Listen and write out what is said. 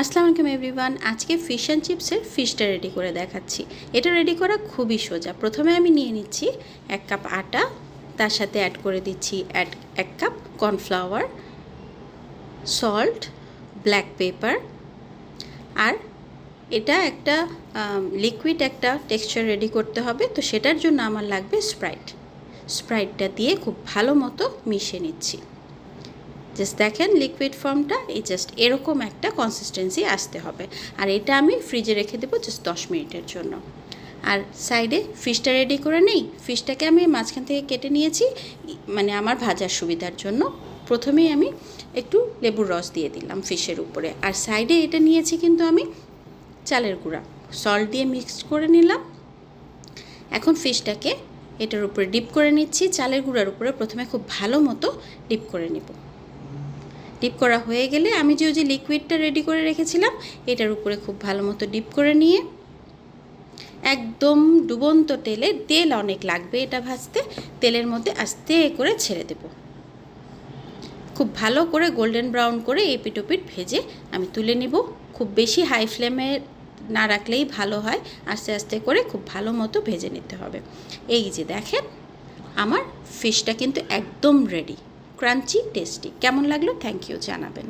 আসসালামু আলাইকুম এভরিওয়ান। আজকে ফিশ অ্যান্ড চিপসের ফিশটা রেডি করে দেখাচ্ছি। এটা রেডি করা খুবই সোজা। প্রথমে আমি নিয়ে নিচ্ছি 1 কাপ আটা, তার সাথে অ্যাড করে দিচ্ছি 1 cup cornflour, salt, black pepper. আর এটা একটা লিকুইড একটা টেক্সচার রেডি করতে হবে, তো সেটার জন্য আমার লাগবে স্প্রাইটটা দিয়ে খুব ভালো মতো মিশিয়ে নিচ্ছি। জাস্ট দেখেন লিকুইড ফর্মটা এই জাস্ট এরকম একটা কনসিস্টেন্সি আসতে হবে। আর এটা আমি ফ্রিজে রেখে দেবো জাস্ট 10 মিনিটের জন্য। আর সাইডে ফিশটা রেডি করে নেই। ফিশটাকে আমি মাঝখান থেকে কেটে নিয়েছি, মানে আমার ভাজার সুবিধার জন্য। প্রথমেই আমি একটু লেবুর রস দিয়ে দিলাম ফিশের উপরে। আর সাইডে এটা নিয়েছি কিন্তু আমি চালের গুঁড়া, সল্ট দিয়ে মিক্সড করে নিলাম। এখন ফিশটাকে এটার উপরে ডিপ করে নিচ্ছি, চালের গুঁড়ার উপরে প্রথমে খুব ভালো মতো ডিপ করে নেব। ডিপ করা হয়ে গেলে আমি যে লিকুইডটা রেডি করে রেখেছিলাম এটার উপরে খুব ভালো মতো ডিপ করে নিয়ে একদম ডুবন্ত তেলে, তেল অনেক লাগবে এটা ভাজতে, তেলের মধ্যে আস্তে করে ছেড়ে দেব। খুব ভালো করে গোল্ডেন ব্রাউন করে এপিট ওপিট ভেজে আমি তুলে নিব। খুব বেশি হাই ফ্লেমে না রাখলেই ভালো হয়, আস্তে আস্তে করে খুব ভালো মতো ভেজে নিতে হবে। এই যে দেখেন আমার ফিশটা কিন্তু একদম রেডি, ক্রাঞ্চি টেস্টি। কেমন লাগলো থ্যাংক ইউ জানাবেন।